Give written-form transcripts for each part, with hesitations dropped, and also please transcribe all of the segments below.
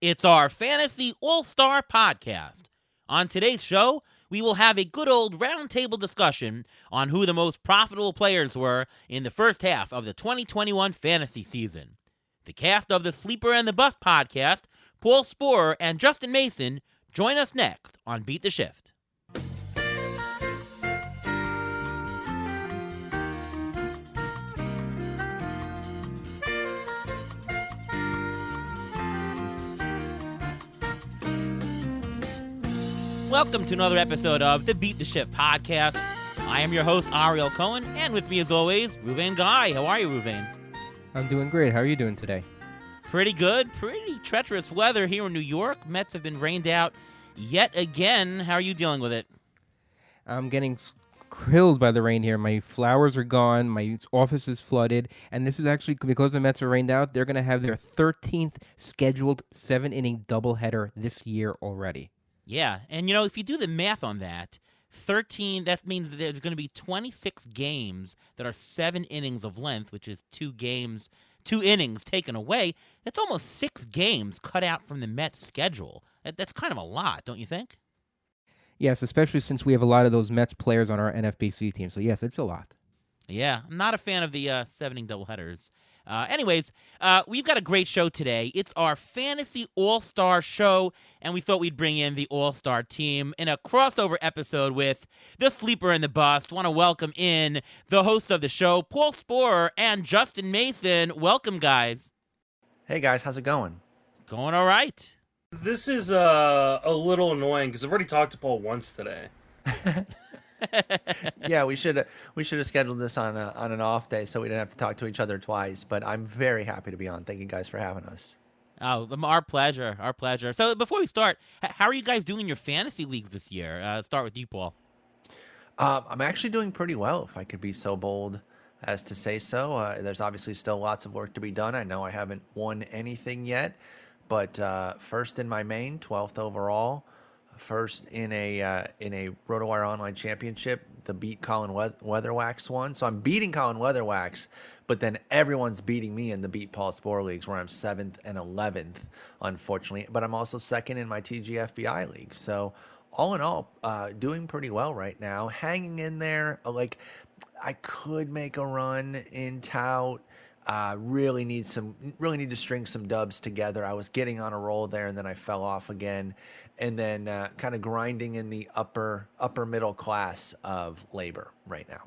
It's our Fantasy All-Star Podcast. On today's show, we will have a good old roundtable discussion on who the most profitable players were in the first half of the 2021 fantasy season. The cast of the Sleeper and the Bust podcast, Paul Sporer and Justin Mason, join us next on Beat the Shift. Welcome to another episode of the Beat the Shift podcast. I am your host, Ariel Cohen, and with me as always, Ruvain Guy. How are you, Ruvain? I'm doing great. How are you doing today? Pretty good. Pretty treacherous weather here in New York. Mets have been rained out yet again. How are you dealing with it? I'm getting killed by the rain here. My flowers are gone. My office is flooded. And this is actually because the Mets are rained out. They're going to have their 13th scheduled 7-inning doubleheader this year already. Yeah, and if you do the math on that, 13, that means that there's going to be 26 games that are 7 innings of length, which is 2 innings taken away. That's almost 6 games cut out from the Mets schedule. That's kind of a lot, don't you think? Yes, especially since we have a lot of those Mets players on our NFBC team. So yes, it's a lot. Yeah, I'm not a fan of the 7-inning doubleheaders. Anyways, we've got a great show today. It's our Fantasy All-Star show, and we thought we'd bring in the All-Star team in a crossover episode with the Sleeper and the Bust. Want to welcome in the hosts of the show, Paul Sporer and Justin Mason. Welcome, guys. Hey, guys. How's it going? Going all right. This is a little annoying because I've already talked to Paul once today. Yeah, we should have scheduled this on an off day so we didn't have to talk to each other twice. But I'm very happy to be on. Thank you guys for having us. Oh, our pleasure. Our pleasure. So before we start, how are you guys doing in your fantasy leagues this year? Start with you, Paul. I'm actually doing pretty well, if I could be so bold as to say so. There's obviously still lots of work to be done. I know I haven't won anything yet, but first in my main, 12th overall. First in a RotoWire Online Championship, the Beat Colin Weatherwax one. So I'm beating Colin Weatherwax, but then everyone's beating me in the Beat Paul Sporer leagues where I'm 7th and 11th, unfortunately. But I'm also second in my TGFBI league. So all in all, doing pretty well right now. Hanging in there. Like, I could make a run in Tout. Really need to string some dubs together. I was getting on a roll there, and then I fell off again. And then kind of grinding in the upper middle class of labor right now.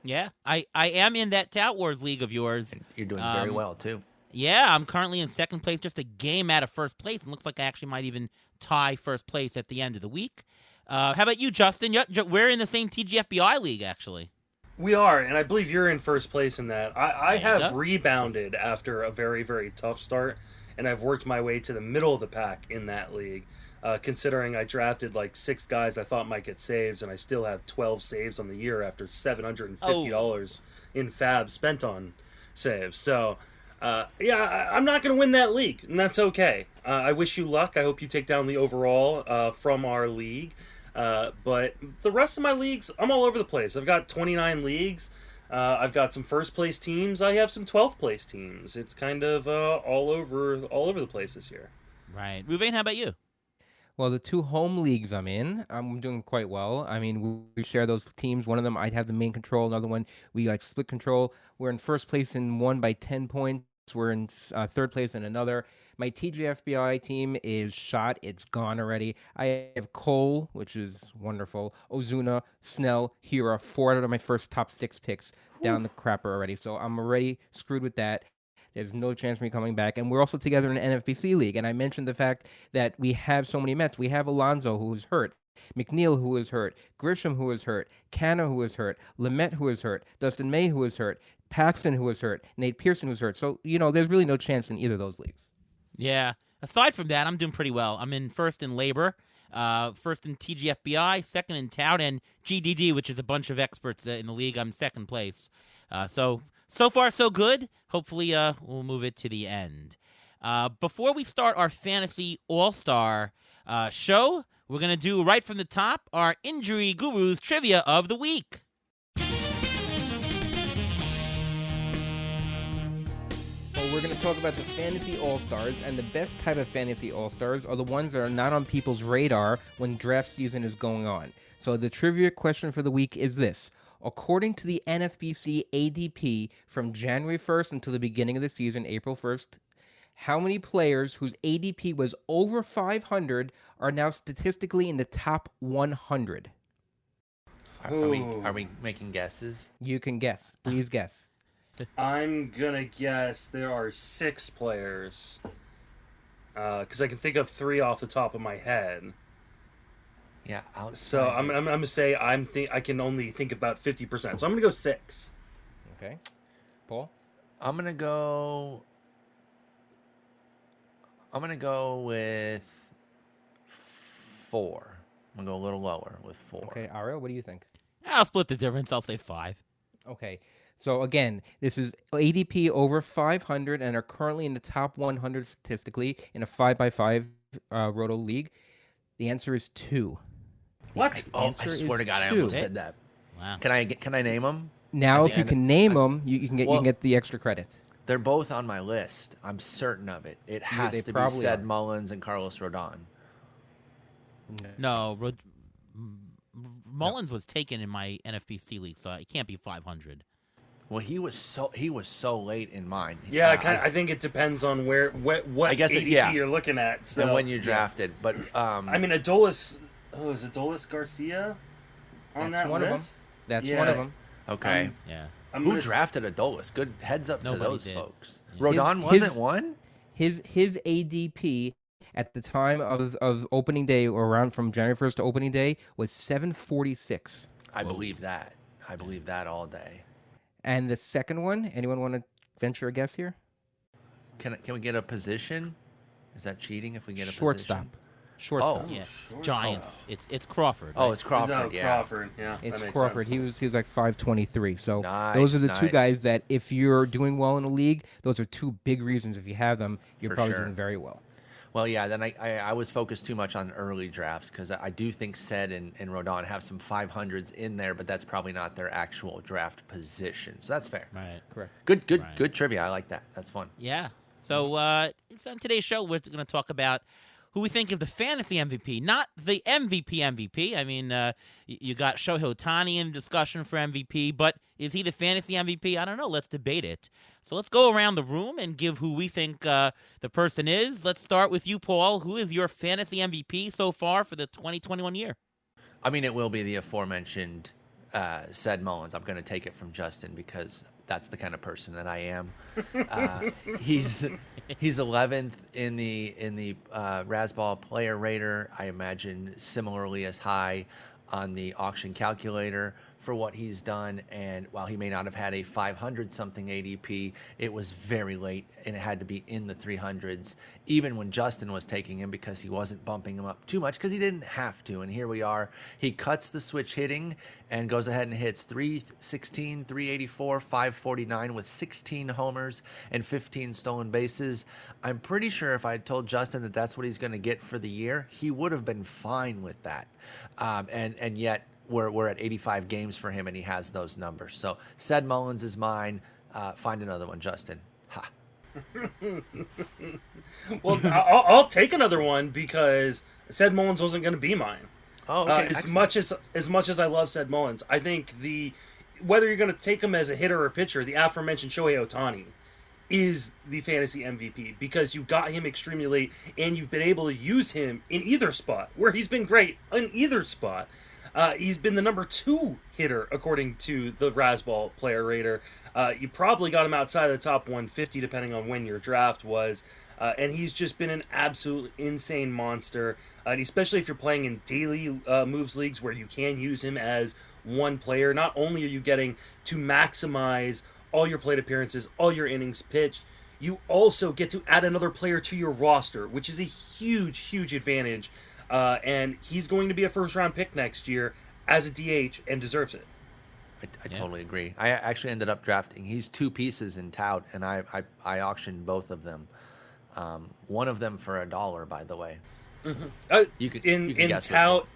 Yeah, I am in that Tout Wars league of yours. And you're doing very well, too. Yeah, I'm currently in second place, just a game out of first place. And looks like I actually might even tie first place at the end of the week. How about you, Justin? We're in the same TGFBI league, actually. We are, and I believe you're in first place in that. I have rebounded after a very, very tough start, and I've worked my way to the middle of the pack in that league. Considering I drafted like 6 guys I thought might get saves, and I still have 12 saves on the year after $750 in fab spent on saves. So, I'm not going to win that league, and that's okay. I wish you luck. I hope you take down the overall from our league. But the rest of my leagues, I'm all over the place. I've got 29 leagues. I've got some first place teams. I have some 12th place teams. It's kind of all over the place this year. Right. Ruvain, how about you? Well, the 2 home leagues I'm in, I'm doing quite well. I mean, we share those teams. One of them, I have the main control. Another one, we split control. We're in first place in one by 10 points. We're in third place in another. My TGFBI team is shot. It's gone already. I have Cole, which is wonderful. Ozuna, Snell, Hira, 4 out of my first top 6 picks down the crapper already. So I'm already screwed with that. There's no chance for me coming back. And we're also together in an NFBC league. And I mentioned the fact that we have so many Mets. We have Alonso, who is hurt. McNeil, who is hurt. Grisham, who is hurt. Canna, who is hurt. Lamet, who is hurt. Dustin May, who is hurt. Paxton, who is hurt. Nate Pearson, who's hurt. So, there's really no chance in either of those leagues. Yeah. Aside from that, I'm doing pretty well. I'm in first in labor, first in TGFBI, second in Tout, and GDD, which is a bunch of experts in the league. I'm second place. So far, so good. Hopefully, we'll move it to the end. Before we start our Fantasy All-Star show, we're going to do right from the top our Injury Gurus Trivia of the Week. Well, we're we're going to talk about the Fantasy All-Stars, and the best type of Fantasy All-Stars are the ones that are not on people's radar when draft season is going on. So the trivia question for the week is this. According to the NFBC ADP from January 1st until the beginning of the season, April 1st, how many players whose ADP was over 500 are now statistically in the top 100? Are we making guesses? You can guess. Please guess. I'm gonna guess there are 6 players, because I can think of 3 off the top of my head. Yeah. So I'm gonna say I can only think about 50%. So I'm gonna go 6. Okay. Paul? I'm gonna go with 4. I'm gonna go a little lower with 4. Okay, Ariel, what do you think? I'll split the difference. I'll say 5. Okay. So again, this is ADP over 500 and are currently in the top 100 statistically in a 5x5 Roto league. The answer is 2. What? I swear to God, I almost said that. Wow. Can I name them? Now, if you can name them, you can get the extra credit. They're both on my list. I'm certain of it. It has they to be probably Sed are. Mullins and Carlos Rodon. No, Mullins was taken in my NFBC league, so it can't be 500. Well, he was so late in mine. Yeah, I think it depends on what I guess ADP yeah. you're looking at. So and when you drafted, but I mean, Adolis. Oh, is Adolis Garcia on That's that one list? of them. That's Yeah. one of them. okay. Yeah. Who drafted Adolis? Good heads up Nobody to those did. folks. Yeah. Rodon His- wasn't his- one. His ADP at the time of opening day, or around from January 1st to opening day, was 746. I believe that. I believe that all day. And the second one, anyone want to venture a guess here? Can we get a position? Is that cheating if we get a Shortstop. position? Shortstop. Oh. Yeah. Shortstop. Giants. It's Crawford. Oh, right? it's Crawford. No, Yeah. Crawford. Yeah, It's that makes Crawford. sense. He was like 523. So Nice, those are the two nice. guys that if you're doing well in a league, those are two big reasons. If you have them, you're For probably sure. doing very well. Well, yeah. Then I was focused too much on early drafts because I do think Sed and Rodon have some 500s in there, but that's probably not their actual draft position. So that's fair. Right. Correct. Good trivia. I like that. That's fun. Yeah. So it's on today's show. We're going to talk about who we think is the fantasy MVP, not the MVP. I mean, you got Shohei Ohtani in discussion for MVP, but is he the fantasy MVP? I don't know. Let's debate it. So let's go around the room and give who we think the person is. Let's start with you, Paul. Who is your fantasy MVP so far for the 2021 year? I mean, it will be the aforementioned Sed Mullins. I'm going to take it from Justin because that's the kind of person that I am. He's 11th in the Razzball Player Rater. I imagine similarly as high on the auction calculator for what he's done. And while he may not have had a 500-something ADP, it was very late, and it had to be in the 300s, even when Justin was taking him because he wasn't bumping him up too much because he didn't have to. And here we are. He cuts the switch hitting and goes ahead and hits 316, 384, 549 with 16 homers and 15 stolen bases. I'm pretty sure if I had told Justin that that's what he's going to get for the year, he would have been fine with that. And yet, we're at 85 games for him, and he has those numbers. So Sed Mullins is mine. Find another one, Justin. Ha. Well, I'll take another one because Sed Mullins wasn't going to be mine. Oh, okay. As much as I love Sed Mullins, I think whether you're going to take him as a hitter or pitcher, the aforementioned Shohei Ohtani is the fantasy MVP because you got him extremely late, and you've been able to use him in either spot where he's been great in either spot. He's been the number 2 hitter according to the Razzball Player Rater. You probably got him outside of the top 150 depending on when your draft was. And he's just been an absolute insane monster. And especially if you're playing in daily moves leagues where you can use him as one player. Not only are you getting to maximize all your plate appearances, all your innings pitched, you also get to add another player to your roster, which is a huge, huge advantage. And he's going to be a first-round pick next year as a DH and deserves it. I totally agree. I actually ended up drafting. He's 2 pieces in Tout, and I auctioned both of them. One of them for $1, by the way. Mm-hmm. You can in guess Tout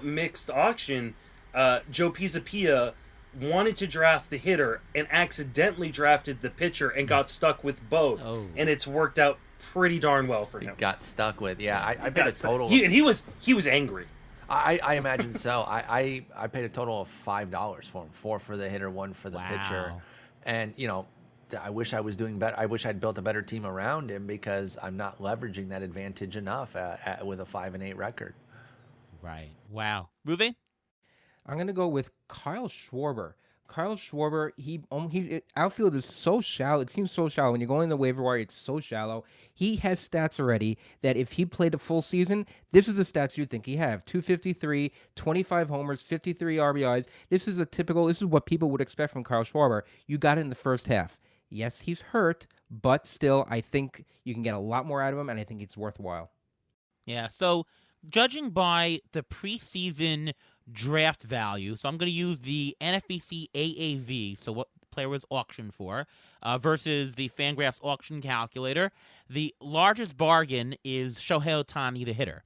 mixed auction, Joe Pisapia wanted to draft the hitter and accidentally drafted the pitcher and got stuck with both. Oh. And it's worked out pretty darn well for him. Got stuck with. Yeah, I paid a total. He was angry. I imagine so. I paid a total of $5 for him. 4 for the hitter, 1 for the pitcher. And, I wish I was doing better. I wish I'd built a better team around him because I'm not leveraging that advantage enough with a 5-8 record. Right. Wow. Ruve? I'm going to go with Kyle Schwarber. Kyle Schwarber, outfield is so shallow. It seems so shallow. When you're going in the waiver wire, it's so shallow. He has stats already that if he played a full season, this is the stats you'd think he have. 253, 25 homers, 53 RBIs. This is what people would expect from Kyle Schwarber. You got it in the first half. Yes, he's hurt, but still, I think you can get a lot more out of him, and I think it's worthwhile. Yeah, so judging by the preseason draft value, so I'm going to use the NFBC AAV, so what the player was auctioned for, versus the Fangraphs auction calculator. The largest bargain is Shohei Ohtani, the hitter.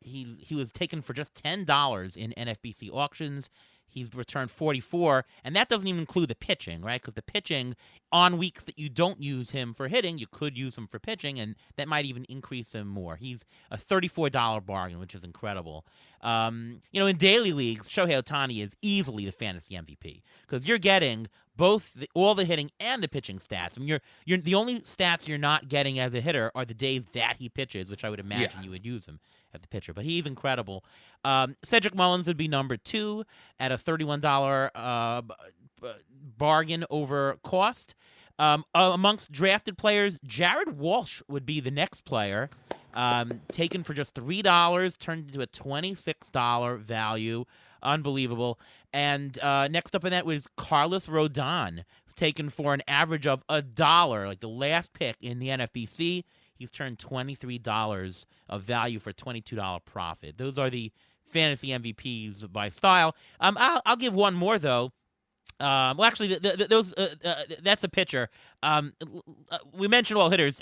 He was taken for just $10 in NFBC auctions. He's returned 44, and that doesn't even include the pitching, right? Because the pitching, on weeks that you don't use him for hitting, you could use him for pitching, and that might even increase him more. He's a $34 bargain, which is incredible. In daily leagues, Shohei Ohtani is easily the fantasy MVP because you're getting both all the hitting and the pitching stats. I mean, you're the only stats you're not getting as a hitter are the days that he pitches, which I would imagine you would use him as the pitcher. But he's incredible. Cedric Mullins would be number 2 at a $31 bargain over cost. Amongst drafted players, Jared Walsh would be the next player, taken for just $3, turned into a $26 value. Unbelievable. And next up in that was Carlos Rodon, taken for an average of $1, like the last pick in the NFBC. He's turned $23 of value for $22 profit. Those are the fantasy MVPs by style. I'll give one more, though. That's a pitcher. We mentioned all hitters.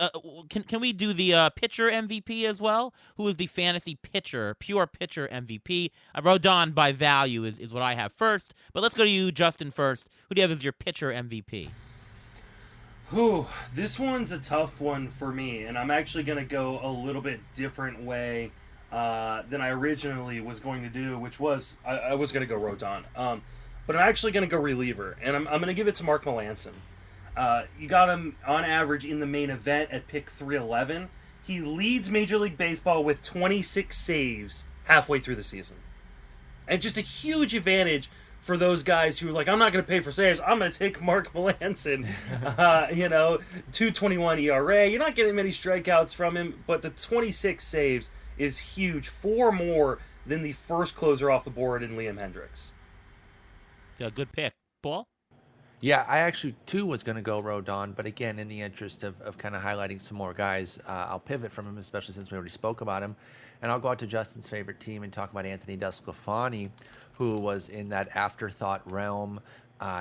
Can we do the pitcher MVP as well? Who is the fantasy pure pitcher MVP? Rodon by value is what I have first. But let's go to you, Justin, first. Who do you have as your pitcher MVP? This one's a tough one for me, and I'm actually going to go a little bit different way than I originally was going to do, which was I was going to go Rodon. But I'm actually going to go reliever, and I'm going to give it to Mark Melancon. You got him on average in the main event at pick 311. He leads Major League Baseball with 26 saves halfway through the season. And just a huge advantage for those guys who are like, I'm not going to pay for saves. I'm going to take Mark Melancon. 2.21 ERA. You're not getting many strikeouts from him, but the 26 saves is huge. 4 more than the first closer off the board in Liam Hendricks. Yeah, good pick. Paul? Yeah, I actually, too, was going to go Rodon, but again, in the interest of kind of highlighting some more guys, I'll pivot from him, especially since we already spoke about him, and I'll go out to Justin's favorite team and talk about Anthony DeSclafani, who was in that afterthought realm.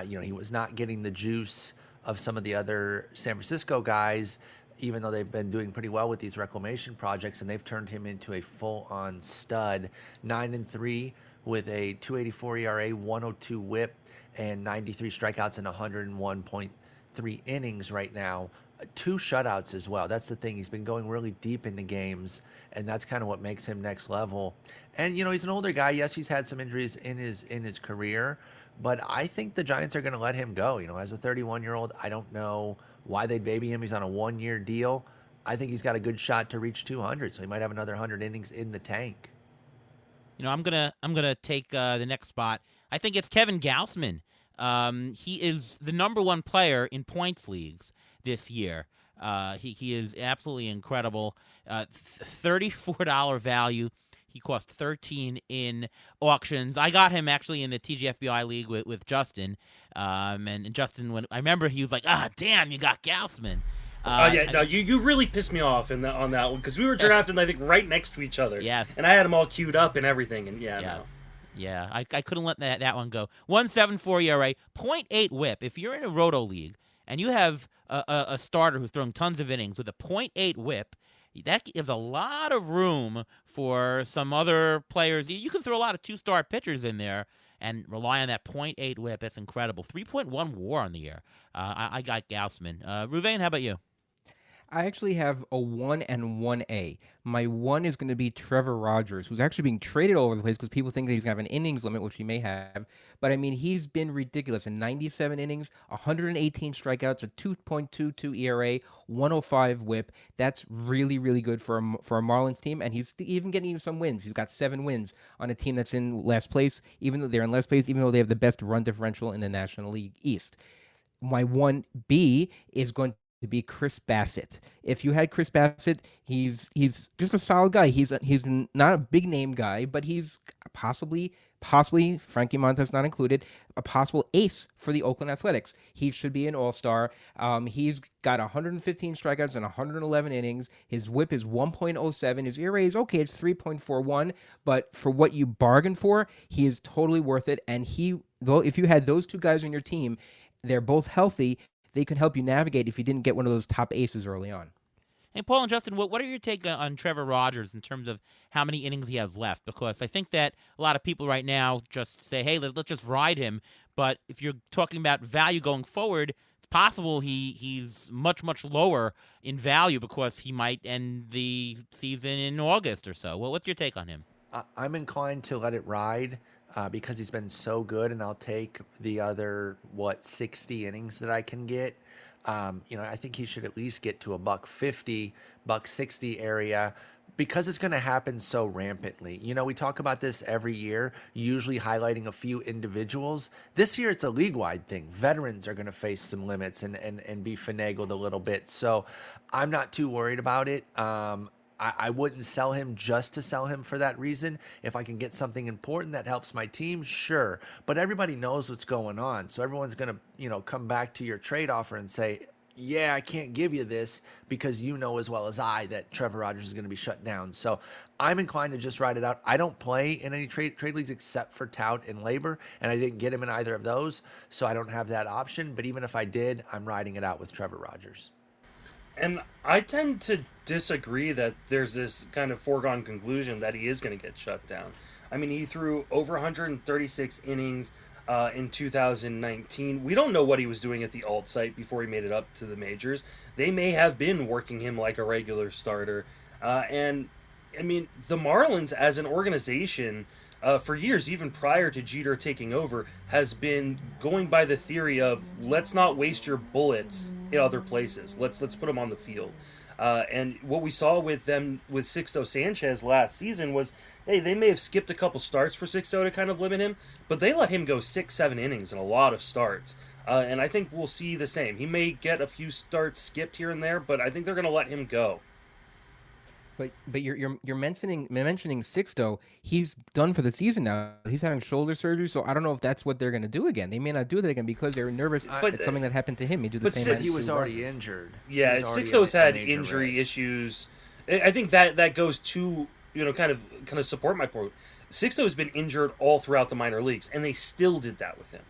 He was not getting the juice of some of the other San Francisco guys, even though they've been doing pretty well with these reclamation projects, and they've turned him into a full-on stud. 9-3 with a 2.84 ERA, 102 WHIP, and 93 strikeouts in 101.3 innings right now. 2 shutouts as well. That's the thing. He's been going really deep into games, and that's kind of what makes him next level. And he's an older guy. Yes, he's had some injuries in his career, but I think the Giants are going to let him go. As a 31-year-old, I don't know why they'd baby him. He's on a 1-year deal. I think he's got a good shot to reach 200, so he might have another 100 innings in the tank. I'm gonna take the next spot. I think it's Kevin Gausman. He is the number 1 player in points leagues this year. He is absolutely incredible. $34 value. He cost 13 in auctions. I got him actually in the TGFBI league with Justin. And Justin, when I remember, he was like, damn, you got Gausman. You really pissed me off on that one because we were drafting, I think, right next to each other. Yes. And I had them all queued up and everything, and no. Yeah, I couldn't let that one go. 1.74 ERA, 0.8 WHIP. If you're in a roto league and you have a starter who's throwing tons of innings with a 0.8 WHIP, that gives a lot of room for some other players. You can throw a lot of 2-star pitchers in there and rely on that .8 whip. That's incredible. 3.1 WAR on the year. I got Gaussman. Ruvain, how about you? I actually have a 1 and 1A. My 1 is going to be Trevor Rogers, who's actually being traded all over the place because people think that he's going to have an innings limit, which he may have. But, I mean, he's been ridiculous. In 97 innings, 118 strikeouts, a 2.22 ERA, 105 whip. That's really, really good for a Marlins team. And he's even getting some wins. He's got 7 wins on a team that's in last place, even though they're in last place, even though they have the best run differential in the National League East. My 1B is going to be Chris Bassett. If you had Chris Bassett, he's just a solid guy. He's not a big name guy, but he's possibly Frankie Montas not included, a possible ace for the Oakland Athletics. He should be an all-star. He's got 115 strikeouts and 111 innings. His whip is 1.07. His ERA is okay. It's 3.41, but for what you bargained for, he is totally worth it. And if you had those two guys on your team, they're both healthy. They can help you navigate if you didn't get one of those top aces early on. Hey, Paul and Justin, what are your take on Trevor Rogers in terms of how many innings he has left? Because I think that a lot of people right now just say, hey, let's just ride him. But if you're talking about value going forward, it's possible he's much, much lower in value because he might end the season in August or so. Well, what's your take on him? I'm inclined to let it ride. Because he's been so good, and I'll take the other 60 innings that I can get. I think he should at least get to a $150, $160 area, because it's going to happen so rampantly. We talk about this every year, usually highlighting a few individuals. This year, it's a league-wide thing. Veterans are going to face some limits and be finagled a little bit. So I'm not too worried about it. I wouldn't sell him just to sell him for that reason. If I can get something important that helps my team, sure. But everybody knows what's going on. So everyone's going to, come back to your trade offer and say, yeah, I can't give you this because you know as well as I that Trevor Rogers is going to be shut down. So I'm inclined to just ride it out. I don't play in any trade leagues except for Tout and Labor, and I didn't get him in either of those. So I don't have that option. But even if I did, I'm riding it out with Trevor Rogers. And I tend to disagree that there's this kind of foregone conclusion that he is going to get shut down. I mean, he threw over 136 innings in 2019. We don't know what he was doing at the alt site before he made it up to the majors. They may have been working him like a regular starter. And, I mean, the Marlins as an organization, for years, even prior to Jeter taking over, has been going by the theory of let's not waste your bullets in other places. Let's put them on the field. And what we saw with them with Sixto Sanchez last season was, hey, they may have skipped a couple starts for Sixto to kind of limit him, but they let him go 6-7 innings in a lot of starts. And I think we'll see the same. He may get a few starts skipped here and there, but I think they're going to let him go. But you're mentioning Sixto. He's done for the season now. He's having shoulder surgery, so I don't know if that's what they're going to do again. They may not do that again because they're nervous. It's something that happened to him. He did the same. He was already injured. Yeah, Sixto's had injury issues. I think that goes to kind of support my point. Sixto's been injured all throughout the minor leagues, and they still did that with him.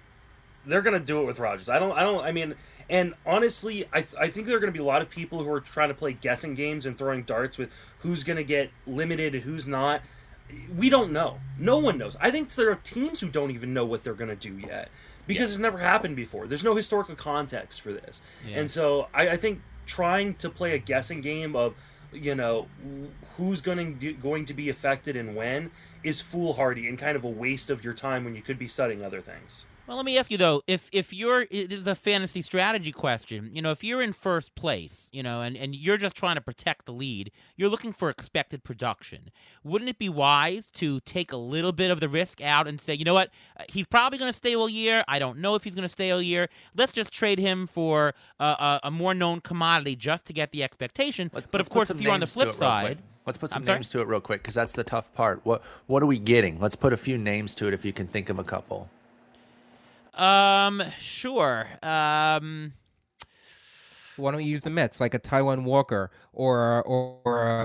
They're going to do it with Rogers. I mean, and honestly, I think there are going to be a lot of people who are trying to play guessing games and throwing darts with who's going to get limited and who's not. We don't know. No one knows. I think there are teams who don't even know what they're going to do yet because it's never happened before. There's no historical context for this. Yeah. And so I think trying to play a guessing game of, who's going to be affected and when is foolhardy and kind of a waste of your time when you could be studying other things. Well, let me ask you, though, if it is a fantasy strategy question, if you're in first place, and you're just trying to protect the lead, you're looking for expected production. Wouldn't it be wise to take a little bit of the risk out and say, you know what, he's probably going to stay all year. I don't know if he's going to stay all year. Let's just trade him for a more known commodity just to get the expectation. But, of course, if you're on the flip side... Let's put some names to it real quick, because that's the tough part. What are we getting? Let's put a few names to it if you can think of a couple. Sure. Why don't we use the Mets, like a Taiwan Walker or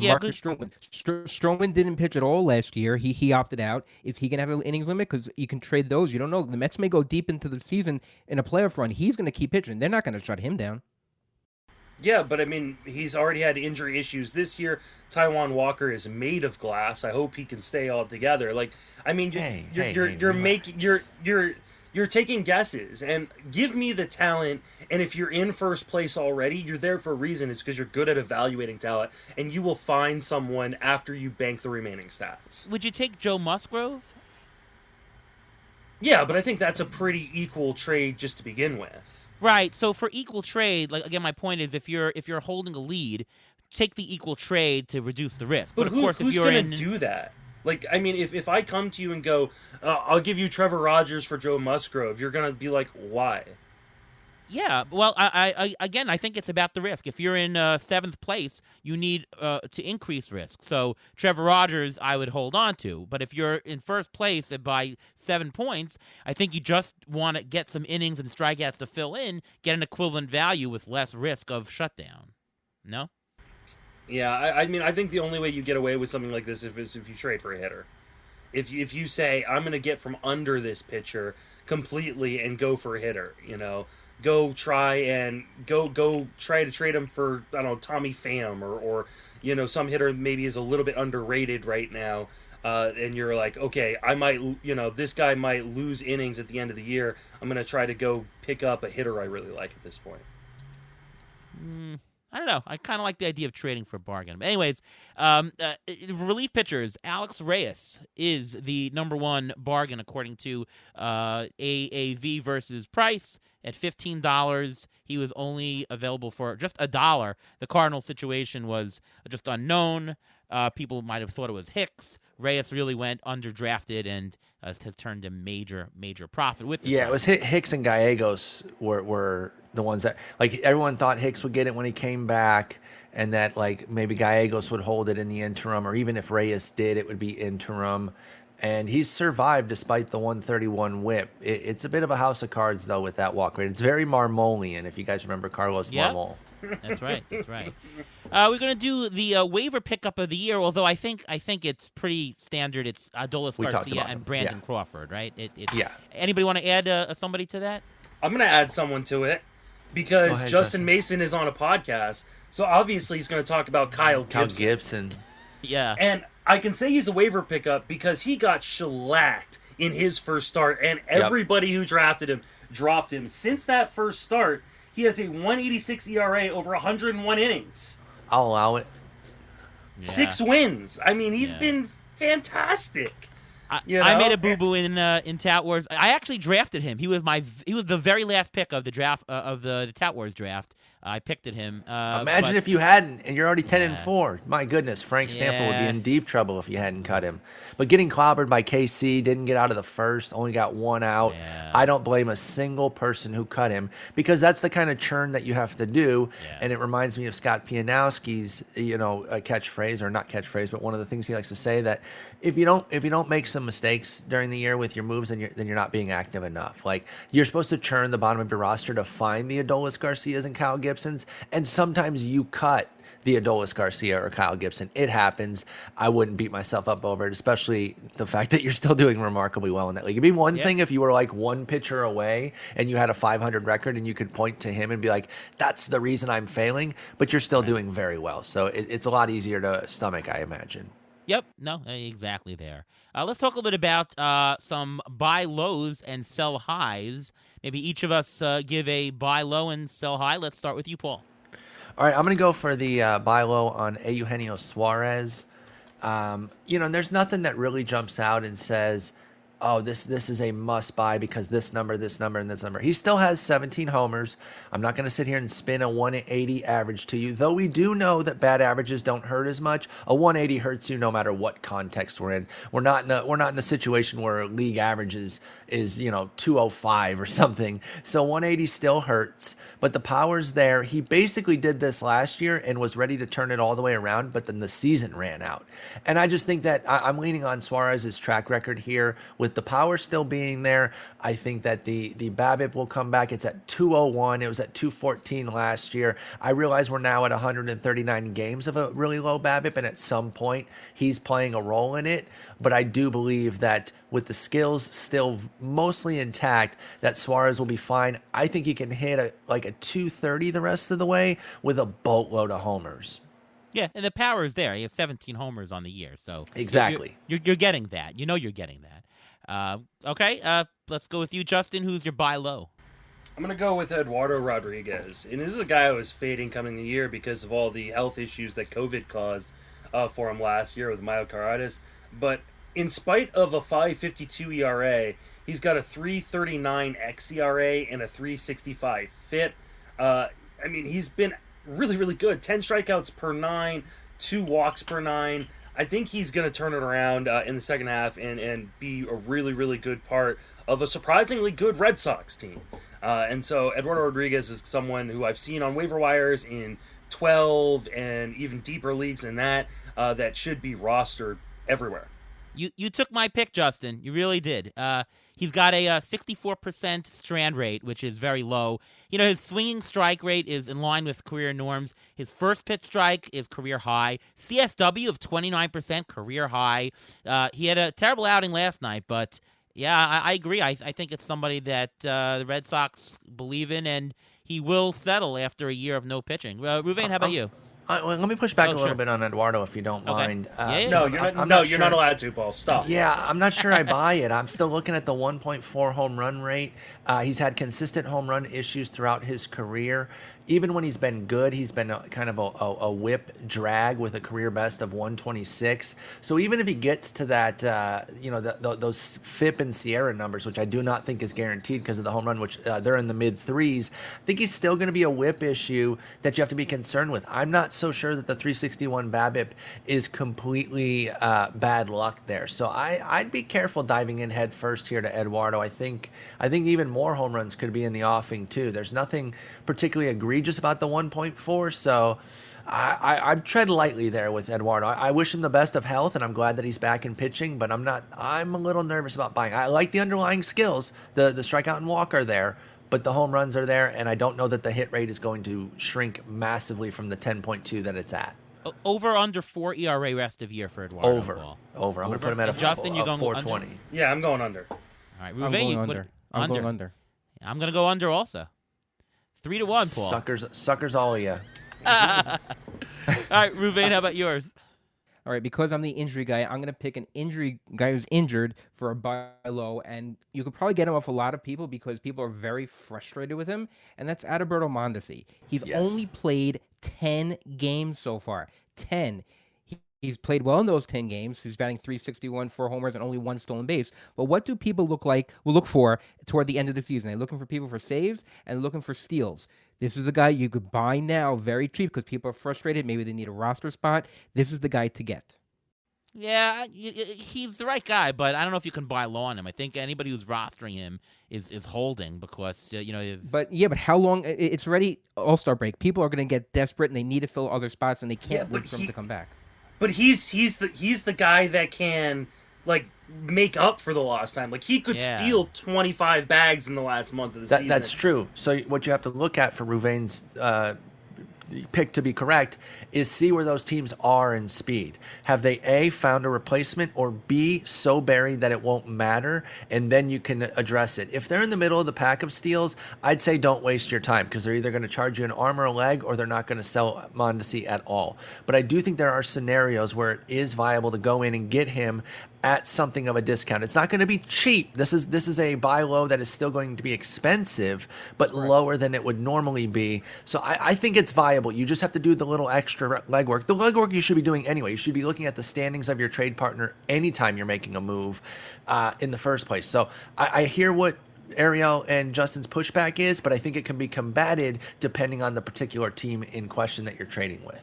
Marcus Stroman? Stroman didn't pitch at all last year. He opted out. Is he going to have an innings limit? Because you can trade those. You don't know. The Mets may go deep into the season in a playoff run. He's going to keep pitching. They're not going to shut him down. Yeah, but I mean, he's already had injury issues this year. Taiwan Walker is made of glass. I hope he can stay all together. Like, I mean, you're making you're taking guesses, and give me the talent. And if you're in first place already, you're there for a reason. It's because you're good at evaluating talent, and you will find someone after you bank the remaining stats. Would you take Joe Musgrove? Yeah, but I think that's a pretty equal trade just to begin with. Right. So for equal trade, like again, my point is if you're holding a lead, take the equal trade to reduce the risk. But of course, who's if you're going to do that? Like, I mean, if I come to you and go, I'll give you Trevor Rogers for Joe Musgrove, you're going to be like, why? Yeah, well, I again, I think it's about the risk. If you're in seventh place, you need to increase risk. So Trevor Rogers, I would hold on to. But if you're in first place by 7 points, I think you just want to get some innings and strikeouts to fill in, get an equivalent value with less risk of shutdown. No? Yeah, I mean, I think the only way you get away with something like this is if you trade for a hitter. If you say, I'm going to get from under this pitcher completely and go for a hitter, go try to trade him for, I don't know, Tommy Pham or some hitter maybe is a little bit underrated right now, and you're like, okay, I might, this guy might lose innings at the end of the year. I'm going to try to go pick up a hitter I really like at this point. I don't know. I kind of like the idea of trading for a bargain. But anyways, relief pitchers, Alex Reyes is the number one bargain according to AAV versus Price at $15. He was only available for just $1. The Cardinal situation was just unknown. People might have thought it was Hicks. Reyes really went underdrafted and has turned a major profit with this. Yeah, it was Hicks and Gallegos were the ones that, like, everyone thought Hicks would get it when he came back, and that, like, maybe Gallegos would hold it in the interim, or even if Reyes did, it would be interim. And he's survived despite the 131 whip. It's a bit of a house of cards, though, with that walk rate. It's very Marmolian, if you guys remember Carlos Marmol. That's right. We're going to do the waiver pickup of the year, although I think it's pretty standard. It's Adolis Garcia and Brandon Crawford, right? Yeah. Anybody want to add somebody to that? I'm going to add someone to it because Justin Mason is on a podcast, so obviously he's going to talk about Kyle Gibson. Yeah. And I can say he's a waiver pickup because he got shellacked in his first start, and everybody who drafted him dropped him. Since that first start, he has a 186 ERA over 101 innings. I'll allow it. Yeah. 6 wins. I mean, he's been fantastic. I made a boo-boo in Tout Wars. I actually drafted him. He was the very last pick of the draft of the Tout Wars draft. I picked at him. Imagine if you hadn't, and you're already 10-4. My goodness, Frank Stanford would be in deep trouble if you hadn't cut him. But getting clobbered by KC, didn't get out of the first, only got 1 out. Yeah. I don't blame a single person who cut him because that's the kind of churn that you have to do. Yeah. And it reminds me of Scott Pianowski's, catchphrase, or not catchphrase, but one of the things he likes to say, that if you don't make some mistakes during the year with your moves, then you're not being active enough. Like, you're supposed to churn the bottom of your roster to find the Adolis Garcias and Kyle Gibsons, and sometimes you cut the Adolis Garcia or Kyle Gibson. It happens. I wouldn't beat myself up over it, especially the fact that you're still doing remarkably well in that league. It'd be one thing if you were like one pitcher away and you had a 500 record and you could point to him and be like, that's the reason I'm failing, but you're still doing very well. So it's a lot easier to stomach, I imagine. Yep. No, exactly there. Let's talk a little bit about some buy lows and sell highs. Maybe each of us give a buy low and sell high. Let's start with you, Paul. All right, I'm going to go for the buy low on Eugenio Suarez. There's nothing that really jumps out and says, oh, this is a must buy because this number, and this number. He still has 17 homers. I'm not going to sit here and spin a 180 average to you, though we do know that bad averages don't hurt as much. A 180 hurts you no matter what context we're in. We're not in a situation where league averages is 205 or something. So 180 still hurts, but the power's there. He basically did this last year and was ready to turn it all the way around, but then the season ran out. And I just think that I'm leaning on Suarez's track record here with with the power still being there, I think that the BABIP will come back. It's at 201. It was at 214 last year. I realize we're now at 139 games of a really low BABIP, and at some point he's playing a role in it. But I do believe that with the skills still mostly intact, that Suarez will be fine. I think he can hit a 230 the rest of the way with a boatload of homers. Yeah, and the power is there. He has 17 homers on the year, so exactly. You're getting that. You know you're getting that. Okay, let's go with you, Justin. Who's your buy low? I'm going to go with Eduardo Rodriguez. And this is a guy I was fading coming the year because of all the health issues that COVID caused for him last year with myocarditis. But in spite of a 5.52 ERA, he's got a 3.39 xERA and a 3.65 FIP. He's been really, really good. 10 strikeouts per 9, 2 walks per 9. I think he's going to turn it around in the second half and be a really, really good part of a surprisingly good Red Sox team. And so Eduardo Rodriguez is someone who I've seen on waiver wires in 12 and even deeper leagues than that should be rostered everywhere. You took my pick, Justin. You really did. He's got a 64% strand rate, which is very low. His swinging strike rate is in line with career norms. His first pitch strike is career high. CSW of 29%, career high. He had a terrible outing last night, but yeah, I agree. I think it's somebody that the Red Sox believe in, and he will settle after a year of no pitching. Ruvain, how about you? Let me push back a little bit on Eduardo, if you don't mind. No, you're not allowed to, Paul. Stop. Yeah, I'm not sure I buy it. I'm still looking at the 1.4 home run rate. He's had consistent home run issues throughout his career. Even when he's been good, he's been kind of a whip drag with a career best of 126. So even if he gets to that, those FIP and Sierra numbers, which I do not think is guaranteed because of the home run, which they're in the mid threes, I think he's still going to be a whip issue that you have to be concerned with. I'm not so sure that the 361 BABIP is completely bad luck there. So I'd be careful diving in head first here to Eduardo. I think even more home runs could be in the offing too. There's nothing particularly egregious about the 1.4, so I tread lightly there with Eduardo. I wish him the best of health, and I'm glad that he's back in pitching, but I'm a little nervous about buying. I like the underlying skills. The strikeout and walk are there, but the home runs are there, and I don't know that the hit rate is going to shrink massively from the 10.2 that it's at. Over under 4 ERA rest of year for Eduardo. Over. I'm going to put him at Justin, you a going 420. Under? Yeah, I'm going under. All right, I'm going under. I'm going under. I'm going to go under also. 3-1, Paul. Suckers all of you. All right, Ruvain, how about yours? All right, because I'm the injury guy, I'm going to pick an injury guy who's injured for a buy low, and you could probably get him off a lot of people because people are very frustrated with him, and that's Adalberto Mondesi. He's only played 10 games so far. 10. He's played well in those 10 games. He's batting .361, 4 homers, and only 1 stolen base. But what do people look for toward the end of the season? They're looking for people for saves and looking for steals. This is the guy you could buy now very cheap because people are frustrated. Maybe they need a roster spot. This is the guy to get. Yeah, he's the right guy, but I don't know if you can buy low on him. I think anybody who's rostering him is holding because, But how long? It's already All-Star break. People are going to get desperate, and they need to fill other spots, and they can't wait for him to come back. But he's the guy that can make up for the lost time. He could steal 25 bags in the last month of the season. That's true. So what you have to look at for Ruvain's pick to be correct is see where those teams are in speed. Have they A, found a replacement, or B, so buried that it won't matter, and then you can address it. If they're in the middle of the pack of steals, I'd say don't waste your time because they're either going to charge you an arm or a leg or they're not going to sell Mondesi at all. But I do think there are scenarios where it is viable to go in and get him at something of a discount. It's not going to be cheap. This is a buy low that is still going to be expensive, but lower than it would normally be. So I think it's viable. You just have to do the little extra legwork. The legwork you should be doing anyway. You should be looking at the standings of your trade partner anytime you're making a move in the first place. So I hear what Ariel and Justin's pushback is, but I think it can be combated depending on the particular team in question that you're trading with.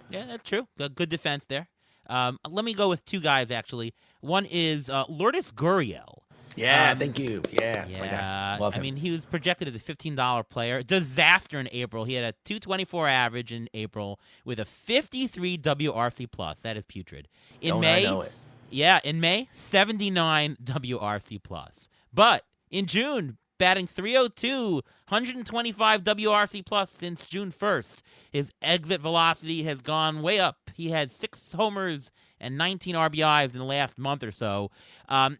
Yeah, that's true. Good defense there. Let me go with 2 guys, actually. One is Lourdes Gurriel. Yeah, thank you. Yeah. Love him. He was projected as a $15 player. Disaster in April. He had a 224 average in April with a 53 WRC+. That is putrid. In May, I know it. Yeah, in May, 79 WRC plus. But in June, batting 302, 125 WRC plus since June 1st. His exit velocity has gone way up. He had 6 homers and 19 RBIs in the last month or so.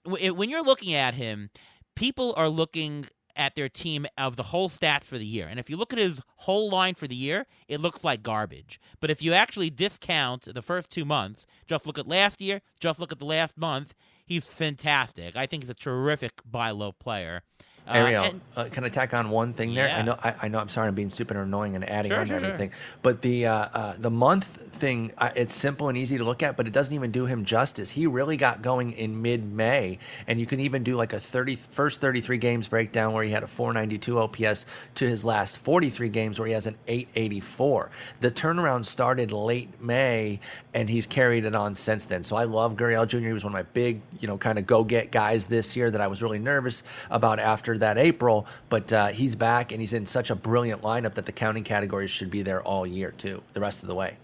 When you're looking at him, people are looking at their team of the whole stats for the year. And if you look at his whole line for the year, it looks like garbage. But if you actually discount the first 2 months, just look at last year, just look at the last month, he's fantastic. I think he's a terrific buy low player. Ariel, can I tack on one thing there? Yeah. I know. I'm sorry, I'm being super annoying and adding Sure, on to sure. everything. But the month thing, it's simple and easy to look at, but it doesn't even do him justice. He really got going in mid-May, and you can even do like a first 33 games breakdown where he had a 492 OPS to his last 43 games where he has an 884. The turnaround started late May, and he's carried it on since then. So I love Gurriel Jr. He was one of my big, kind of go-get guys this year that I was really nervous about after that April, but he's back and he's in such a brilliant lineup that the counting categories should be there all year too, the rest of the way.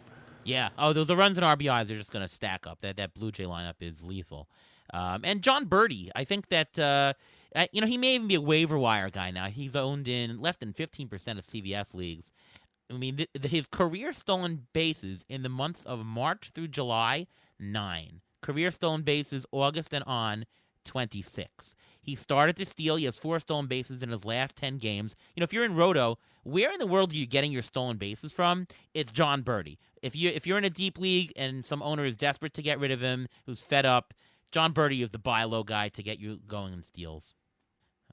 Yeah. Oh, the runs and RBIs are just going to stack up. That Blue Jay lineup is lethal. And John Birdie, I think that he may even be a waiver wire guy now. He's owned in less than 15% of CBS leagues. I mean, his career stolen bases in the months of March through July, 9. Career stolen bases August and on, 26. He started to steal. He has 4 stolen bases in his last 10 games. If you're in Roto, where in the world are you getting your stolen bases from? It's John Birdie. If you're in a deep league and some owner is desperate to get rid of him, who's fed up, John Birdie is the buy low guy to get you going in steals.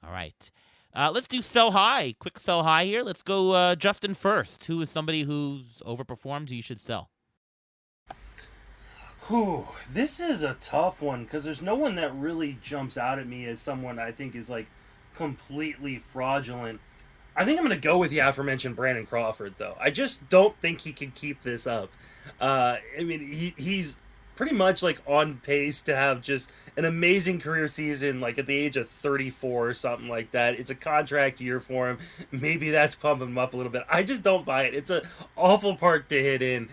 All right. Let's do sell high. Quick sell high here. Let's go Justin first. Who is somebody who's overperformed who you should sell? Whew, this is a tough one because there's no one that really jumps out at me as someone I think is like completely fraudulent. I think I'm going to go with the aforementioned Brandon Crawford, though. I just don't think he can keep this up. I mean, he's pretty much like on pace to have just an amazing career season, like at the age of 34 or something like that. It's a contract year for him. Maybe that's pumping him up a little bit. I just don't buy it. It's an awful park to hit in.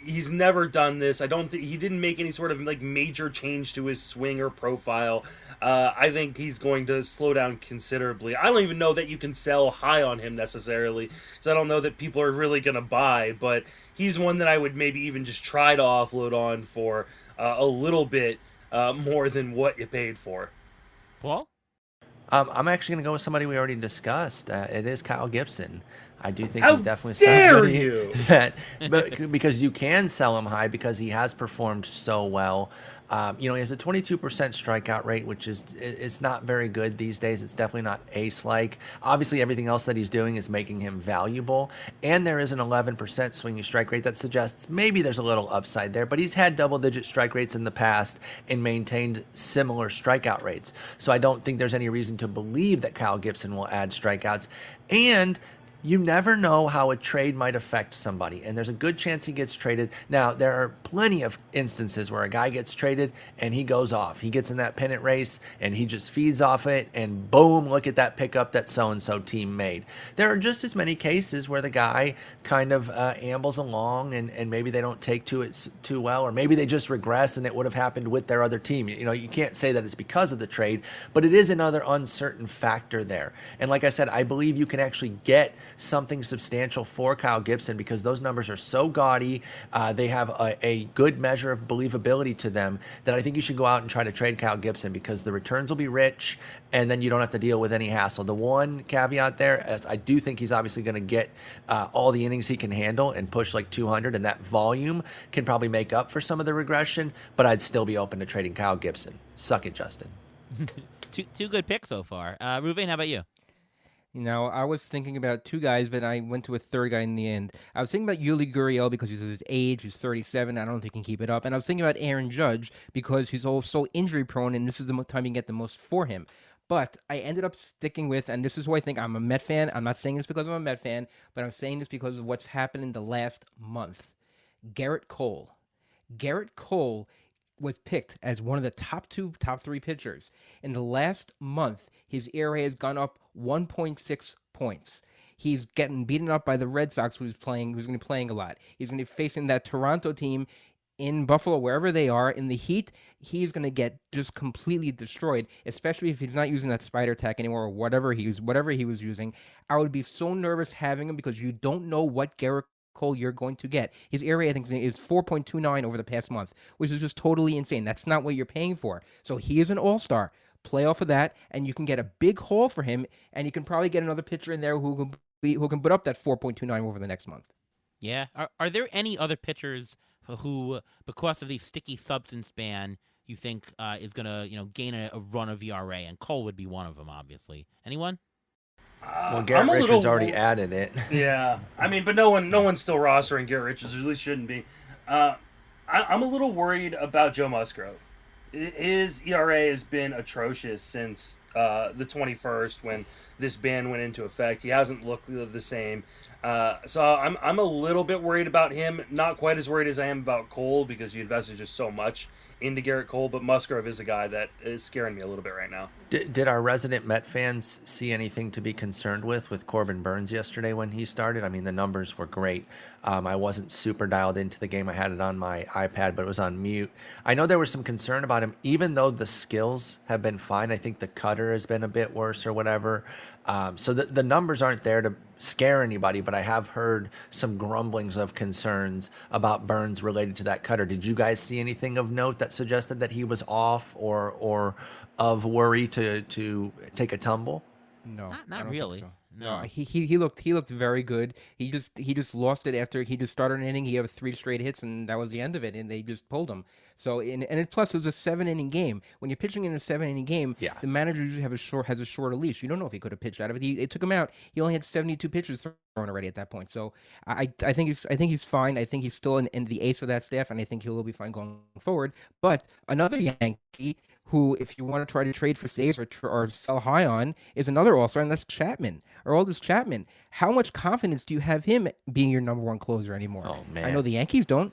He's never done this. I don't think he didn't make any sort of like major change to his swing or profile. I think he's going to slow down considerably. I don't even know that you can sell high on him necessarily, because I don't know that people are really going to buy, but he's one that I would maybe even just try to offload on for a little bit more than what you paid for. Paul? I'm actually going to go with somebody we already discussed. It is Kyle Gibson. I do think How he's definitely dare somebody you! but because you can sell him high because he has performed so well. He has a 22% strikeout rate, which is it's not very good these days. It's definitely not ace-like. Obviously, everything else that he's doing is making him valuable, and there is an 11% swinging strike rate that suggests maybe there's a little upside there. But he's had double-digit strike rates in the past and maintained similar strikeout rates. So I don't think there's any reason to believe that Kyle Gibson will add strikeouts. And you never know how a trade might affect somebody, and there's a good chance he gets traded. Now, there are plenty of instances where a guy gets traded and he goes off. He gets in that pennant race and he just feeds off it, and boom, look at that pickup that so-and-so team made. There are just as many cases where the guy kind of ambles along and maybe they don't take to it too well, or maybe they just regress and it would have happened with their other team. You can't say that it's because of the trade, but it is another uncertain factor there. And like I said, I believe you can actually get something substantial for Kyle Gibson because those numbers are so gaudy. They have a good measure of believability to them that I think you should go out and try to trade Kyle Gibson because the returns will be rich and then you don't have to deal with any hassle. The one caveat there is I do think he's obviously going to get all the innings he can handle and push like 200, and that volume can probably make up for some of the regression, but I'd still be open to trading Kyle Gibson. Suck it, Justin. Two good picks so far. Ruvain, how about you? I was thinking about 2 guys, but I went to a 3rd guy in the end. I was thinking about Yuli Gurriel because he's of his age. He's 37. I don't think he can keep it up. And I was thinking about Aaron Judge because he's also injury prone, and this is the time you can get the most for him. But I ended up sticking with, and this is who I think. I'm a Met fan. I'm not saying this because I'm a Met fan, but I'm saying this because of what's happened in the last month. Garrett Cole. Garrett Cole was picked as one of the top 3 pitchers. In the last month, his ERA has gone up 1.6 points. He's getting beaten up by the Red Sox, who's going to be playing a lot. He's going to be facing that Toronto team in Buffalo, wherever they are, in the heat, he's going to get just completely destroyed, especially if he's not using that spider tack anymore or whatever he was using. I would be so nervous having him because you don't know what Garrett Cole you're going to get. His ERA, I think, is 4.29 over the past month, which is just totally insane. That's not what you're paying for. So he is an all-star. Play off of that, and you can get a big haul for him, and you can probably get another pitcher in there who can put up that 4.29 over the next month. Yeah. Are there any other pitchers who, because of the sticky substance ban, you think is going to gain a run of ERA? And Cole would be one of them, obviously. Anyone? Well, Garrett Richards already added it. Yeah, I mean, but no one's still rostering Garrett Richards. Or at least shouldn't be. I'm a little worried about Joe Musgrove. His ERA has been atrocious since the 21st when this ban went into effect. He hasn't looked the same. So I'm a little bit worried about him. Not quite as worried as I am about Cole because you invested just so much into Garrett Cole, but Musgrove is a guy that is scaring me a little bit right now. Did our resident Met fans see anything to be concerned with Corbin Burns yesterday when he started? I mean, the numbers were great. I wasn't super dialed into the game. I had it on my iPad, but it was on mute. I know there was some concern about him, even though the skills have been fine. I think the cutter has been a bit worse or whatever. So the numbers aren't there to scare anybody, but I have heard some grumblings of concerns about Burns related to that cutter. Did you guys see anything of note that suggested that he was off or of worry to take a tumble? No, not really. So. No, he looked very good. He just lost it after he just started an inning. He had 3 straight hits, and that was the end of it. And they just pulled him. So plus it was a 7-inning game. When you're pitching in a 7-inning game, the manager usually has a shorter leash. You don't know if he could have pitched out of it. It took him out. He only had 72 pitches thrown already at that point. So I think he's fine. I think he's still in the ace for that staff, and I think he'll be fine going forward. But another Yankee who, if you want to try to trade for saves or sell high on, is another all-star, and that's Chapman. Aroldis Chapman. How much confidence do you have him being your number one closer anymore? Oh, man. I know the Yankees don't.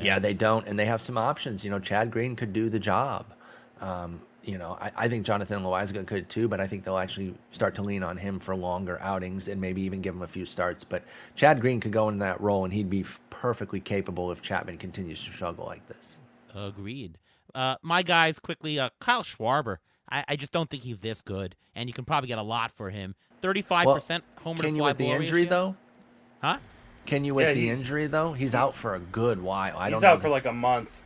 Yeah, they don't, and they have some options. Chad Green could do the job. I think Jonathan Loaizaga could too, but I think they'll actually start to lean on him for longer outings and maybe even give him a few starts. But Chad Green could go in that role, and he'd be perfectly capable if Chapman continues to struggle like this. Agreed. My guys, quickly, Kyle Schwarber. I just don't think he's this good, and you can probably get a lot for him. 35% homer to fly ball ratio. Can you with the injury, though? Huh? Can you with the injury, though? He's out for a good while. He's out for like a month.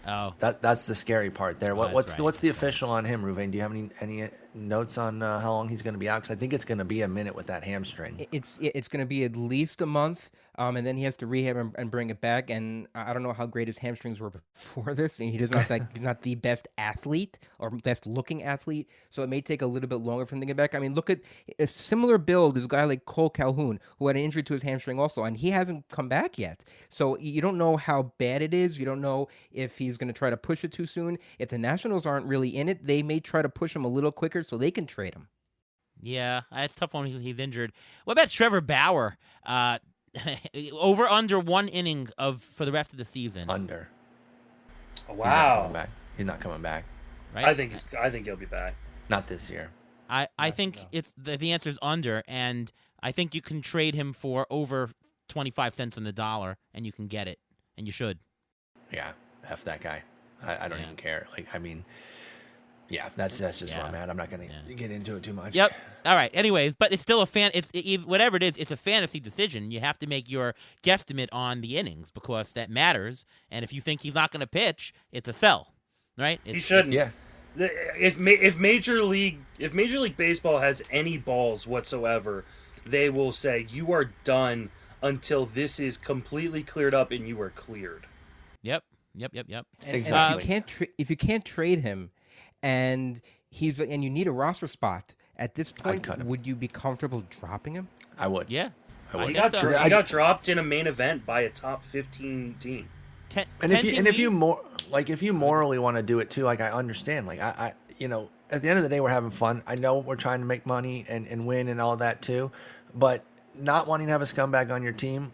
Oh, that's the scary part there. What's right. the official on him, Ruvain? Do you have any notes on how long he's going to be out? Because I think it's going to be a minute with that hamstring. It's going to be at least a month, and then he has to rehab and bring it back. And I don't know how great his hamstrings were before this. And he's not the best athlete or best looking athlete, so it may take a little bit longer for him to get back. I mean, look at a similar build is a guy like Cole Calhoun, who had an injury to his hamstring also, and he hasn't come back yet. So you don't know how bad it is. You don't know if he's going to try to push it too soon. If the Nationals aren't really in it, they may try to push him a little quicker so they can trade him. Yeah, it's tough when he's injured. What about Trevor Bauer? Over under 1 inning for the rest of the season. Under. Oh, wow. He's not coming back. Right? I think he'll be back. Not this year. I think it's the answer is under, and I think you can trade him for over 25 cents on the dollar, and you can get it, and you should. Yeah, F that guy. I don't even care. Yeah, that's just where I'm at. I'm not going to get into it too much. Yep. All right. Anyways, but it's still whatever it is, it's a fantasy decision. You have to make your guesstimate on the innings because that matters. And if you think he's not going to pitch, it's a sell, right? He shouldn't. Yeah. If Major League Baseball has any balls whatsoever, they will say you are done until this is completely cleared up and you are cleared. Yep. Exactly. And if you can't trade him, and you need a roster spot at this point, would you be comfortable dropping him? I would. Yeah. I would. He got dropped in a main event by a top 15 team. If you morally want to do it too, I understand. I at the end of the day, we're having fun. I know we're trying to make money and win and all that too, but not wanting to have a scumbag on your team,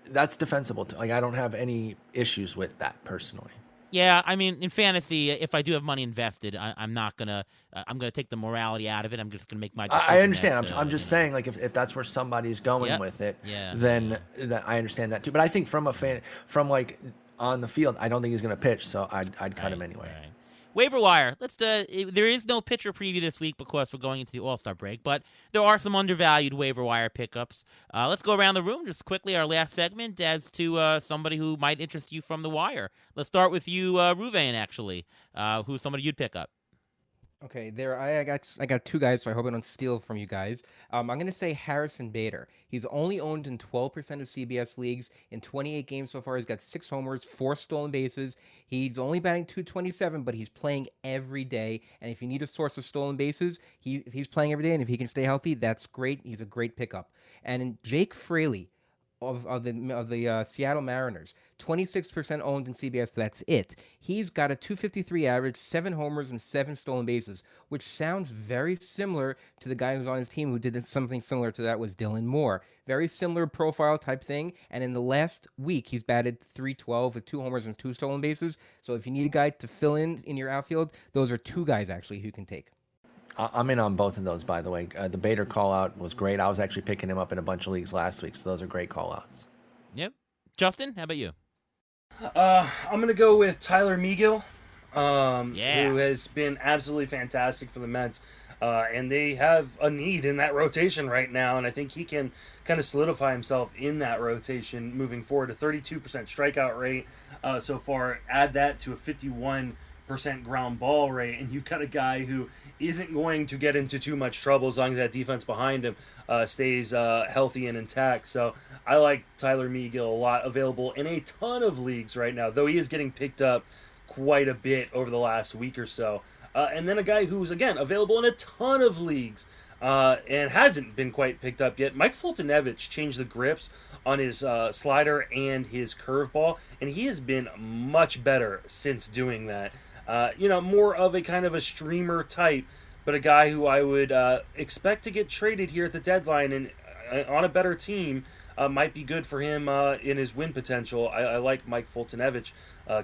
that's defensible. I don't have any issues with that personally. Yeah, I mean, in fantasy, if I do have money invested, I'm not gonna. I'm gonna take the morality out of it. I'm just gonna make my decision. I understand. as, I'm just saying, like, if that's where somebody's going Yep. with it, Yeah. then that I understand that too. But I think from like on the field, I don't think he's going to pitch, so I'd cut him anyway. Right. Waiver wire. There is no pitcher preview this week because we're going into the All-Star break, but there are some undervalued waiver wire pickups. Let's go around the room just quickly, our last segment, as to somebody who might interest you from the wire. Let's start with you, Ruvain, actually. Who's somebody you'd pick up? Okay, I got two guys, so I hope I don't steal from you guys. I'm gonna say Harrison Bader. He's only owned in 12% of CBS leagues. In 28 games so far, he's got 6 homers, 4 stolen bases. He's only batting 227, but he's playing every day. And if you need a source of stolen bases, if he's playing every day and if he can stay healthy, that's great. He's a great pickup. And in Jake Fraley of the Seattle Mariners, 26% owned in CBS. That's it. He's got a 253 average, 7 homers, and 7 stolen bases, which sounds very similar to the guy who's on his team who did something similar to that was Dylan Moore. Very similar profile type thing. And in the last week, he's batted 312 with 2 homers and 2 stolen bases. So if you need a guy to fill in your outfield, those are 2 guys actually who you can take. I'm in on both of those, by the way. The Bader call-out was great. I was actually picking him up in a bunch of leagues last week, so those are great call-outs. Yep. Justin, how about you? I'm going to go with Tyler Megill, Yeah. who has been absolutely fantastic for the Mets. And they have a need in that rotation right now, and I think he can kind of solidify himself in that rotation moving forward. A 32% strikeout rate so far. Add that to a 51% ground ball rate, and you've got a guy who isn't going to get into too much trouble as long as that defense behind him stays healthy and intact. So I like Tyler Megill a lot, available in a ton of leagues right now, though he is getting picked up quite a bit over the last week or so. And then a guy who's, again, available in a ton of leagues and hasn't been quite picked up yet. Mike Foltynewicz changed the grips on his slider and his curveball, and he has been much better since doing that. More of a kind of a streamer type, but a guy who I would expect to get traded here at the deadline and on a better team might be good for him in his win potential. I like Mike Foltynewicz,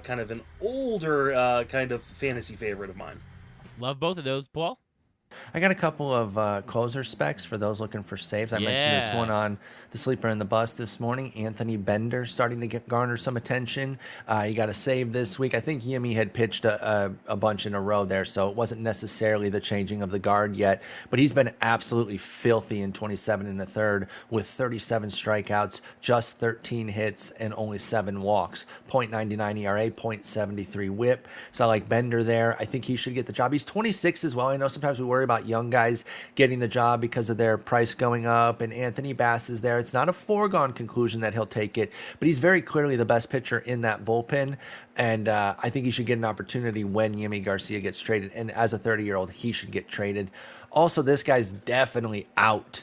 kind of an older kind of fantasy favorite of mine. Love both of those. Paul? I got a couple of closer specs for those looking for saves. I mentioned this one on the Sleeper and the Bust this morning. Anthony Bender starting to garner some attention. He got a save this week. I think Yimi had pitched a bunch in a row there, so it wasn't necessarily the changing of the guard yet. But he's been absolutely filthy in 27 and a third with 37 strikeouts, just 13 hits, and only 7 walks. .99 ERA, .73 whip. So I like Bender there. I think he should get the job. He's 26 as well. I know sometimes we worry about young guys getting the job because of their price going up, and Anthony Bass is there. It's not a foregone conclusion that he'll take it, but he's very clearly the best pitcher in that bullpen, and I think he should get an opportunity when Yimi Garcia gets traded, and as a 30-year-old, he should get traded. Also, this guy's definitely out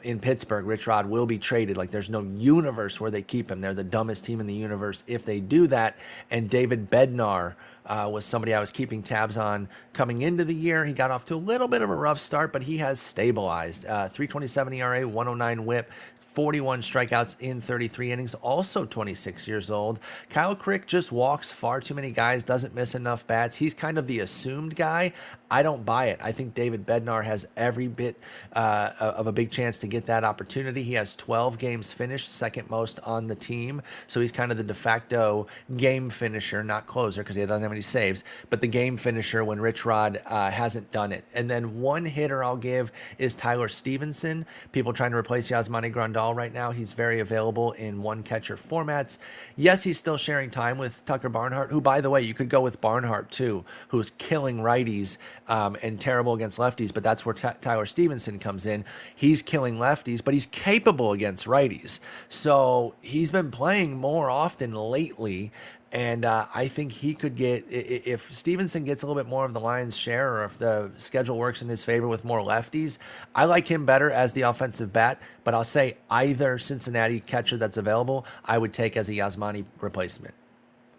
in Pittsburgh. Rich Rod will be traded. Like, there's no universe where they keep him. They're the dumbest team in the universe if they do that, and David Bednar was somebody I was keeping tabs on coming into the year. He got off to a little bit of a rough start, but he has stabilized. 3.27 ERA, 109 whip, 41 strikeouts in 33 innings, also 26 years old. Kyle Crick just walks far too many guys, doesn't miss enough bats. He's kind of the assumed guy. I don't buy it. I think David Bednar has every bit of a big chance to get that opportunity. He has 12 games finished, second most on the team. So he's kind of the de facto game finisher, not closer because he doesn't have any saves, but the game finisher when Rich Rod hasn't done it. And then one hitter I'll give is Tyler Stevenson. People trying to replace Yasmani Grandal right now. He's very available in one catcher formats. Yes, he's still sharing time with Tucker Barnhart, who, by the way, you could go with Barnhart too, who's killing righties and terrible against lefties, but that's where Tyler Stevenson comes in. He's killing lefties, but he's capable against righties. So he's been playing more often lately, and I think he could get, if Stevenson gets a little bit more of the lion's share, or if the schedule works in his favor with more lefties, I like him better as the offensive bat, but I'll say either Cincinnati catcher that's available, I would take as a Yasmani replacement.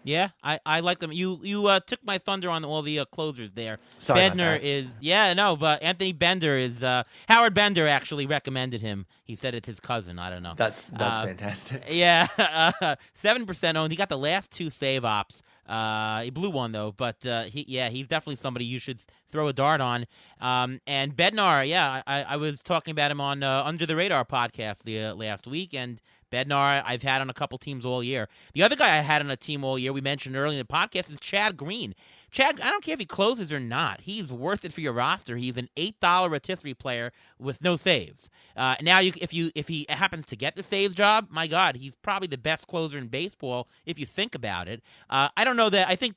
Yeah, I like them. You took my thunder on all the closers there. Sorry Bednar about that. but Anthony Bender is Howard Bender actually recommended him. He said it's his cousin. I don't know. That's fantastic. Yeah, 7% owned. He got the last 2 save ops He blew one though, but he's definitely somebody you should throw a dart on. And Bednar, I was talking about him on Under the Radar podcast last week, and Bednar I've had on a couple teams all year. The other guy I had on a team all year, we mentioned earlier in the podcast, is Chad Green. Chad, I don't care if he closes or not. He's worth it for your roster. He's an $8 rotisserie player with no saves. Now, if he happens to get the saves job, my God, he's probably the best closer in baseball if you think about it. I don't know that. I think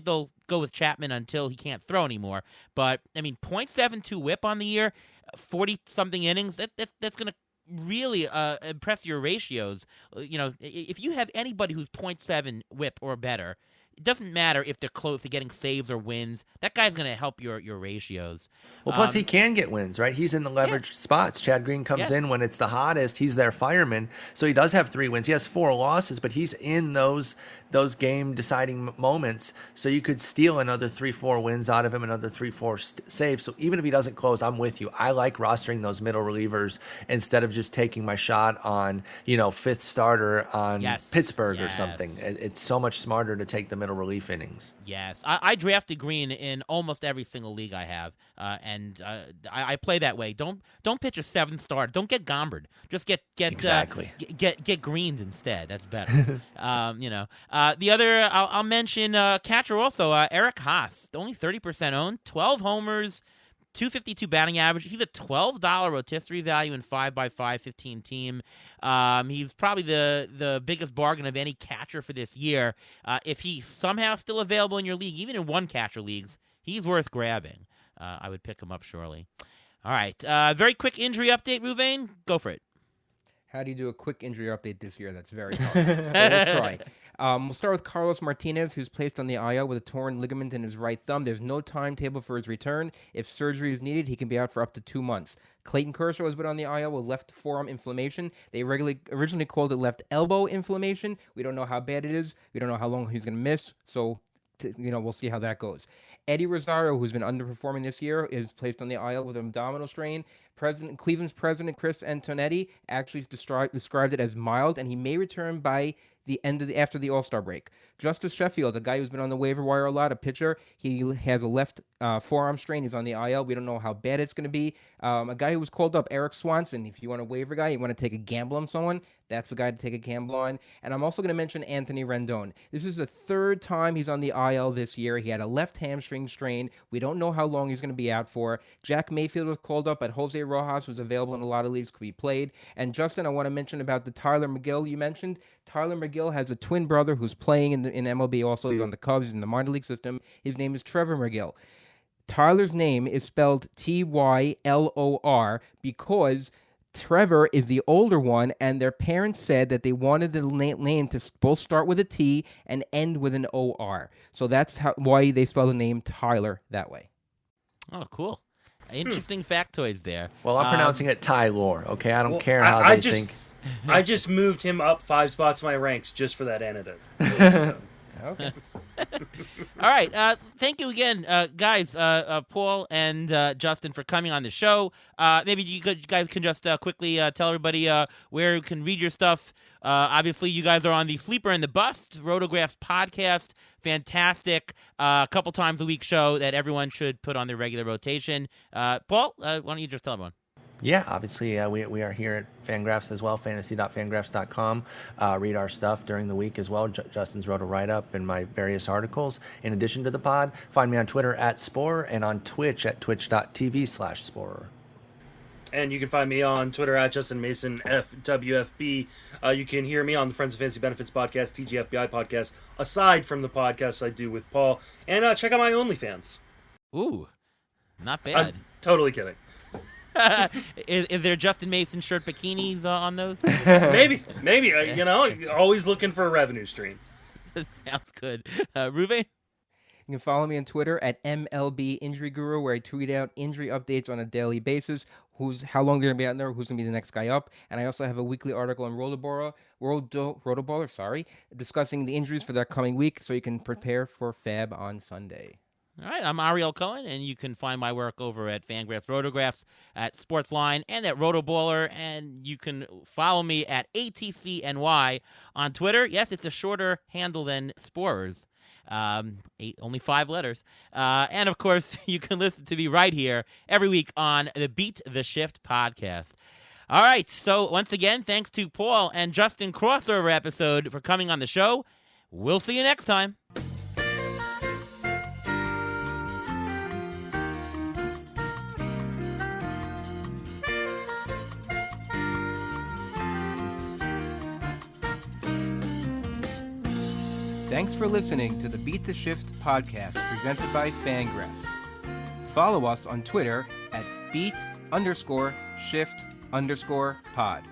they'll go with Chapman until he can't throw anymore. But I mean, .72 WHIP on the year, 40-something innings. That's gonna really impress your ratios. If you have anybody who's .7 WHIP or better, it doesn't matter if they're close to getting saves or wins. That guy's going to help your ratios. Well, plus he can get wins, right? He's in the leveraged spots. Chad Green comes in when it's the hottest. He's their fireman. So he does have 3 wins. He has 4 losses, but he's in those game-deciding moments. So you could steal another 3-4 wins out of him, another 3-4 saves. So even if he doesn't close, I'm with you. I like rostering those middle relievers instead of just taking my shot on, 5th starter on Pittsburgh or something. It's so much smarter to take the middle relief innings. Yes, I drafted Green in almost every single league I have, and I play that way. Don't pitch a 7th starter. Don't get Gombered. Just get exactly get Greens instead. That's better. The other I'll mention catcher also, Eric Haas, only 30% owned, 12 homers. .252 batting average. He's a $12 rotisserie value in 5x5 15 team. He's probably the biggest bargain of any catcher for this year. If he's somehow still available in your league, even in one catcher leagues, he's worth grabbing. I would pick him up surely. All right. Very quick injury update, Ruvain. Go for it. How do you do a quick injury update this year? That's very hard. We'll try. We'll start with Carlos Martinez, who's placed on the IL with a torn ligament in his right thumb. There's no timetable for his return. If surgery is needed, he can be out for up to 2 months. Clayton Kershaw has been on the IL with left forearm inflammation. They originally called it left elbow inflammation. We don't know how bad it is. We don't know how long he's going to miss. So, we'll see how that goes. Eddie Rosario, who's been underperforming this year, is placed on the IL with an abdominal strain. Cleveland's president, Chris Antonetti, actually described it as mild, and he may return by the end of after the All-Star break. Justice Sheffield, a guy who's been on the waiver wire a lot, a pitcher, he has a left forearm strain. He's on the IL. We don't know how bad it's going to be. A guy who was called up, Eric Swanson. If you want a waiver guy, you want to take a gamble on someone, that's the guy to take a gamble on. And I'm also going to mention Anthony Rendon. This is the 3rd time he's on the IL this year. He had a left hamstring strain. We don't know how long he's going to be out for. Jack Mayfield was called up, but Jose Rojas was available in a lot of leagues, could be played. And Justin, I want to mention about the Tyler McGill you mentioned. Tyler McGill has a twin brother who's playing in MLB also. He's on the Cubs. He's in the minor league system. His name is Trevor McGill. Tyler's name is spelled Tylor because Trevor is the older one, and their parents said that they wanted the name to both start with a T and end with an OR. So that's why they spell the name Tyler that way. Oh, cool. Interesting factoids there. Well, I'm pronouncing it Tylor, okay? I don't care how they think. I just moved him up 5 spots in my ranks just for that anecdote. Okay. All right. Thank you again, guys, Paul and Justin, for coming on the show. Maybe you guys can just quickly tell everybody where you can read your stuff. Obviously, you guys are on the Sleeper and the Bust, Rotographs podcast. Fantastic. A couple times a week show that everyone should put on their regular rotation. Paul, why don't you just tell everyone? Yeah, obviously we are here at Fangraphs as well, fantasy.fangraphs.com. Read our stuff during the week as well. Justin's wrote a write-up and my various articles. In addition to the pod, find me on Twitter at Sporer and on Twitch at twitch.tv/Sporer. And you can find me on Twitter at Justin Mason, FWFB. You can hear me on the Friends of Fantasy Benefits podcast, TGFBI podcast, aside from the podcasts I do with Paul. And check out my OnlyFans. Ooh, not bad. I'm totally kidding. Is there Justin Mason shirt bikinis on those? Maybe. Always looking for a revenue stream. Sounds good. Ruvain? You can follow me on Twitter at MLB Injury Guru, where I tweet out injury updates on a daily basis. How long they're going to be out there, who's going to be the next guy up. And I also have a weekly article on Rotoballer, discussing the injuries for that coming week, so you can prepare for Fab on Sunday. All right, I'm Ariel Cohen, and you can find my work over at Fangraphs Rotographs, at Sportsline, and at Rotoballer, and you can follow me at ATCNY on Twitter. Yes, it's a shorter handle than Sporers. Only 5 letters. And, of course, you can listen to me right here every week on the Beat the Shift podcast. All right, so once again, thanks to Paul and Justin crossover episode for coming on the show. We'll see you next time. Thanks for listening to the Beat the Shift podcast presented by Fangraphs. Follow us on Twitter at beat_shift_pod.